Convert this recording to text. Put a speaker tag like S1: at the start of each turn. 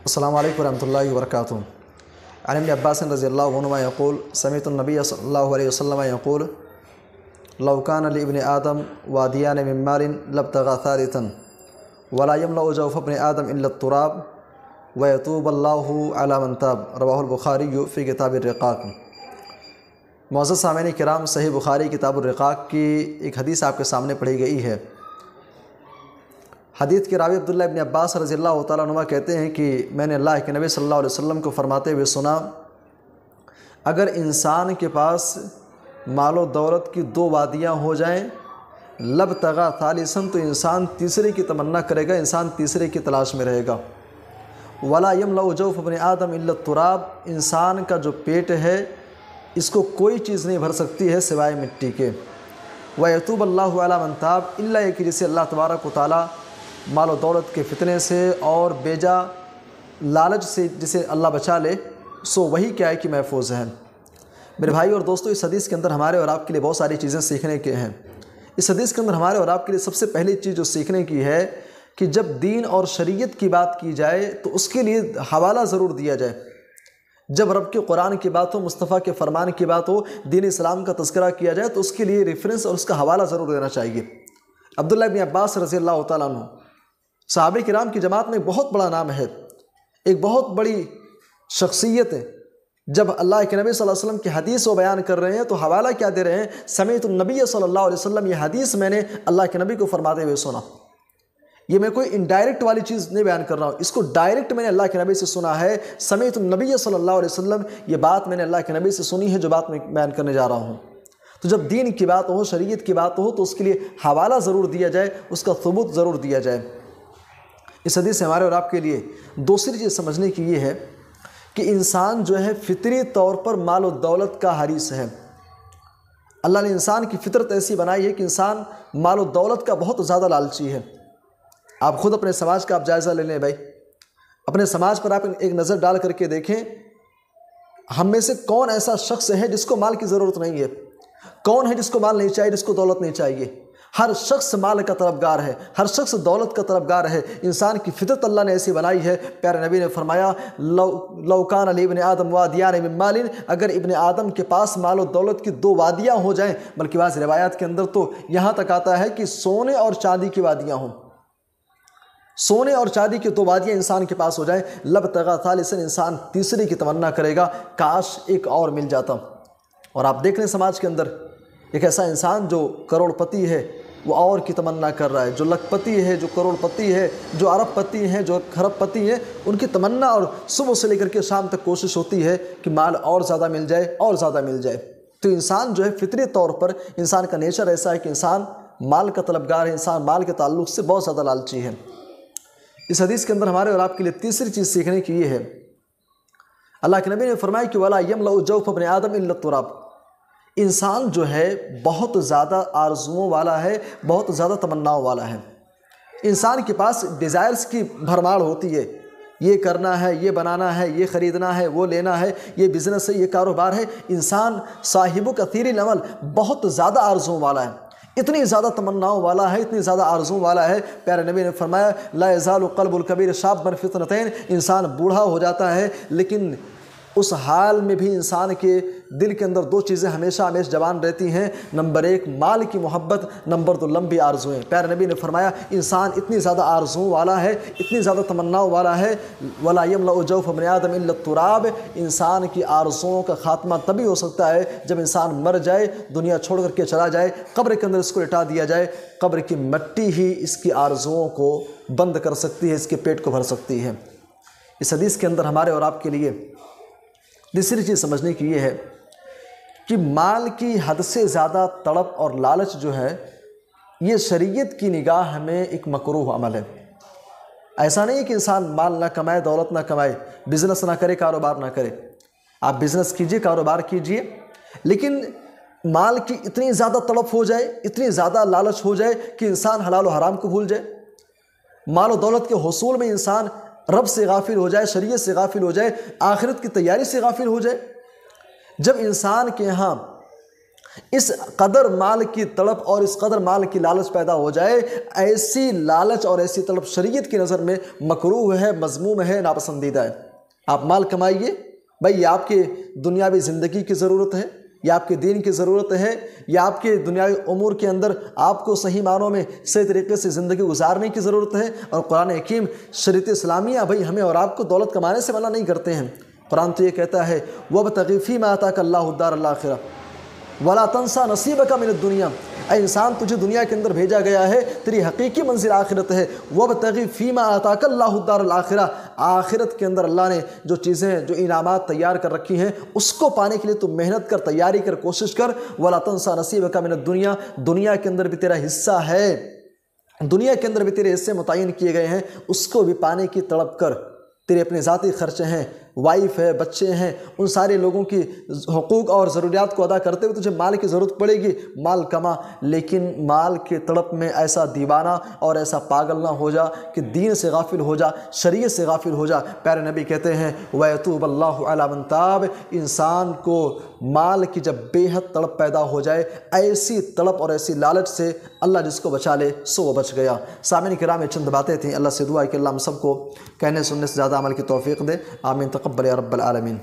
S1: السلام علیکم ورحمۃ اللہ وبرکاتہ۔ عن ابن عباس رضی اللہ عنہما یقول سمعت النبی صلی اللہ علیہ وسلم یقول لو کان لابن آدم وادیان من مال لابتغى ثالثا ولا يملأ جوف ابن آدم الا التراب ويتوب اللہ علی من تاب، رواہ البخاری فی کتاب الرقاق۔ معزز سامعین کرام، صحیح بخاری کتاب الرقاق کی ایک حدیث آپ کے سامنے پڑھی گئی ہے۔ حدیث کے راوی عبداللہ ابن عباس رضی اللہ تعالیٰ عنہ کہتے ہیں کہ میں نے اللہ کے نبی صلی اللہ علیہ وسلم کو فرماتے ہوئے سنا، اگر انسان کے پاس مال و دولت کی دو وادیاں ہو جائیں لابتغى ثالثا، تو انسان تیسرے کی تمنا کرے گا، انسان تیسرے کی تلاش میں رہے گا۔ ولا يملأ جوف ابن آدم الا التراب، انسان کا جو پیٹ ہے اس کو کوئی چیز نہیں بھر سکتی ہے سوائے مٹی کے۔ وَيَتُوبَ اللَّهُ عَلَى مَن تَابَ، الا یہ کہ جسے اللہ تبارک و تعالیٰ مال و دولت کے فتنے سے اور بیجا لالچ سے جسے اللہ بچا لے، سو وہی کیا ہے کہ محفوظ ہے۔ میرے بھائی اور دوستو، اس حدیث کے اندر ہمارے اور آپ کے لیے بہت ساری چیزیں سیکھنے کے ہیں۔ اس حدیث کے اندر ہمارے اور آپ کے لیے سب سے پہلی چیز جو سیکھنے کی ہے کہ جب دین اور شریعت کی بات کی جائے تو اس کے لیے حوالہ ضرور دیا جائے۔ جب رب کے قرآن کی بات ہو، مصطفیٰ کے فرمان کی بات ہو، دین اسلام کا تذکرہ کیا جائے تو اس کے لیے ریفرنس اور اس کا حوالہ ضرور دینا چاہیے۔ عبداللہ ابن عباس رضی اللہ تعالیٰ عنہ صحابہ کرام کی جماعت میں ایک بہت بڑا نام ہے، ایک بہت بڑی شخصیت ہے۔ جب اللہ کے نبی صلی اللہ علیہ وسلم کی حدیث وہ بیان کر رہے ہیں تو حوالہ کیا دے رہے ہیں؟ سمعت النبی صلی اللہ علیہ وسلم، یہ حدیث میں نے اللہ کے نبی کو فرماتے ہوئے سنا۔ یہ میں کوئی انڈائریکٹ والی چیز نہیں بیان کر رہا ہوں، اس کو ڈائریکٹ میں نے اللہ کے نبی سے سنا ہے۔ سمعت النبی صلی اللہ علیہ وسلم، یہ بات میں نے اللہ کے نبی سے سنی ہے جو بات میں بیان کرنے جا رہا ہوں۔ تو جب دین کی بات ہو، شریعت کی بات ہو تو اس کے لیے حوالہ ضرور دیا جائے، اس کا ثبوت ضرور دیا جائے۔ اس حدیث سے ہمارے اور آپ کے لیے دوسری چیز سمجھنے کی یہ ہے کہ انسان جو ہے فطری طور پر مال و دولت کا حریص ہے۔ اللہ نے انسان کی فطرت ایسی بنائی ہے کہ انسان مال و دولت کا بہت زیادہ لالچی ہے۔ آپ خود اپنے سماج کا آپ جائزہ لے لیں بھائی، اپنے سماج پر آپ ایک نظر ڈال کر کے دیکھیں، ہم میں سے کون ایسا شخص ہے جس کو مال کی ضرورت نہیں ہے؟ کون ہے جس کو مال نہیں چاہیے، جس کو دولت نہیں چاہیے؟ ہر شخص مال کا طلبگار ہے، ہر شخص دولت کا طلبگار ہے۔ انسان کی فطرت اللہ نے ایسی بنائی ہے۔ پیارے نبی نے فرمایا لو کان لابن آدم وادیان من مال، اگر ابن آدم کے پاس مال و دولت کی دو وادیاں ہو جائیں، بلکہ بعض روایات کے اندر تو یہاں تک آتا ہے کہ سونے اور چاندی کی وادیاں ہوں، سونے اور چاندی کی دو وادیاں انسان کے پاس ہو جائیں، لابتغى ثالثا، انسان تیسری کی تمنا کرے گا، کاش ایک اور مل جاتا۔ اور آپ دیکھ لیں سماج کے اندر ایک ایسا انسان جو کروڑ پتی ہے وہ اور کی تمنا کر رہا ہے، جو لکھ پتی ہے، جو کروڑ پتی ہے، جو ارب پتی ہیں، جو کھرب پتی ہیں، ان کی تمنا اور صبح سے لے کر کے شام تک کوشش ہوتی ہے کہ مال اور زیادہ مل جائے، اور زیادہ مل جائے۔ تو انسان جو ہے فطری طور پر انسان کا نیچر ایسا ہے کہ انسان مال کا طلبگار ہے، انسان مال کے تعلق سے بہت زیادہ لالچی ہے۔ اس حدیث کے اندر ہمارے اور آپ کے لیے تیسری چیز سیکھنے کی یہ ہے، اللہ کے نبی نے فرمایا کہ وَلَا يَمْلَأُ جَوْفَ ابْنِ آدَمَ إِلَّا التُّرَابُ، انسان جو ہے بہت زیادہ آرزوؤں والا ہے، بہت زیادہ تمناؤں والا ہے۔ انسان کے پاس ڈیزائرز کی بھرمار ہوتی ہے، یہ کرنا ہے، یہ بنانا ہے، یہ خریدنا ہے، وہ لینا ہے، یہ بزنس ہے، یہ کاروبار ہے۔ انسان صاحب کثیر العمل، بہت زیادہ آرزوؤں والا ہے، اتنی زیادہ تمناؤں والا ہے، اتنی زیادہ آرزوؤں والا ہے۔ پیارے نبی نے فرمایا لا یزال قلب الکبیر شابا فی فتنتین، انسان بوڑھا ہو جاتا ہے لیکن اس حال میں بھی انسان کے دل کے اندر دو چیزیں ہمیشہ جوان رہتی ہیں، نمبر ایک مال کی محبت، نمبر دو لمبی آرزوئیں۔ پیارے نبی نے فرمایا انسان اتنی زیادہ آرزوؤں والا ہے، اتنی زیادہ تمناؤں والا ہے، وَلَا يَمْلَأُ جَوْفَ ابْنِ آدَمَ إِلَّا التُّرَابُ، انسان کی آرزوؤں کا خاتمہ تبھی ہو سکتا ہے جب انسان مر جائے، دنیا چھوڑ کر کے چلا جائے، قبر کے اندر اس کو لٹا دیا جائے۔ قبر کی مٹی ہی اس کی آرزوؤں کو بند کر سکتی ہے، اس کے پیٹ کو بھر سکتی ہے۔ اس حدیث کے اندر ہمارے اور آپ کے لیے تیسری چیز سمجھنے کی یہ ہے کہ مال کی حد سے زیادہ تڑپ اور لالچ جو ہے یہ شریعت کی نگاہ میں ایک مکروہ عمل ہے۔ ایسا نہیں ہے کہ انسان مال نہ کمائے، دولت نہ کمائے، بزنس نہ کرے، کاروبار نہ کرے۔ آپ بزنس کیجئے، کاروبار کیجئے، لیکن مال کی اتنی زیادہ تڑپ ہو جائے، اتنی زیادہ لالچ ہو جائے کہ انسان حلال و حرام کو بھول جائے، مال و دولت کے حصول میں انسان رب سے غافل ہو جائے، شریعت سے غافل ہو جائے، آخرت کی تیاری سے غافل ہو جائے۔ جب انسان کے ہاں اس قدر مال کی تڑپ اور اس قدر مال کی لالچ پیدا ہو جائے، ایسی لالچ اور ایسی تڑپ شریعت کی نظر میں مکروہ ہے، مذموم ہے، ناپسندیدہ ہے۔ آپ مال کمائیے بھائی، یہ آپ کی دنیاوی زندگی کی ضرورت ہے، یا آپ کے دین کی ضرورت ہے، یا آپ کے دنیاوی امور کے اندر آپ کو صحیح معنوں میں صحیح طریقے سے زندگی گزارنے کی ضرورت ہے۔ اور قرآن حکیم شریعت اسلامیہ بھائی ہمیں اور آپ کو دولت کمانے سے منع نہیں کرتے ہیں۔ قرآن تو یہ کہتا ہے وَابْتَغِ فِيمَا آتَاكَ اللَّهُ الدَّارَ الْآخِرَةَ وَلَا تَنْسَى نَصِيبَكَ مِنَ الدُّنْيَا۔ اے انسان، تجھے دنیا کے اندر بھیجا گیا ہے، تیری حقیقی منزل آخرت ہے۔ وَابْتَغِ فِيمَا آتَاكَ اللَّهُ الدَّارَ الْآخِرَةَ، آخرت کے اندر اللہ نے جو چیزیں، جو انعامات تیار کر رکھی ہیں، اس کو پانے کے لیے تو محنت کر، تیاری کر، کوشش کر۔ وَلَا تَنْسَى نَصِيبَكَ مِنَ الدُّنْيا، دنیا کے اندر بھی تیرا حصہ ہے، دنیا کے اندر بھی تیرے حصے متعین کیے گئے ہیں، اس کو بھی پانے کی تڑپ کر۔ تیرے اپنے ذاتی خرچے ہیں، وائف ہے، بچے ہیں، ان سارے لوگوں کی حقوق اور ضروریات کو ادا کرتے ہوئے تجھے مال کی ضرورت پڑے گی، مال کما، لیکن مال کے تڑپ میں ایسا دیوانہ اور ایسا پاگل نہ ہو جا کہ دین سے غافل ہو جا، شریعت سے غافل ہو جا۔ پیارے نبی کہتے ہیں وَيَتُوبَ اللَّهُ عَلَى مَن تَابَ، انسان کو مال کی جب بے حد تڑپ پیدا ہو جائے، ایسی تڑپ اور ایسی لالچ سے اللہ جس کو بچا لے سو وہ بچ گیا۔ سامعین کرام، یہ چند باتیں تھیں، اللہ سے دعا ہے کہ اللہ ہم سب کو کہنے سننے سے زیادہ عمل کی توفیق دے، آمین، تقبل یا رب العالمین۔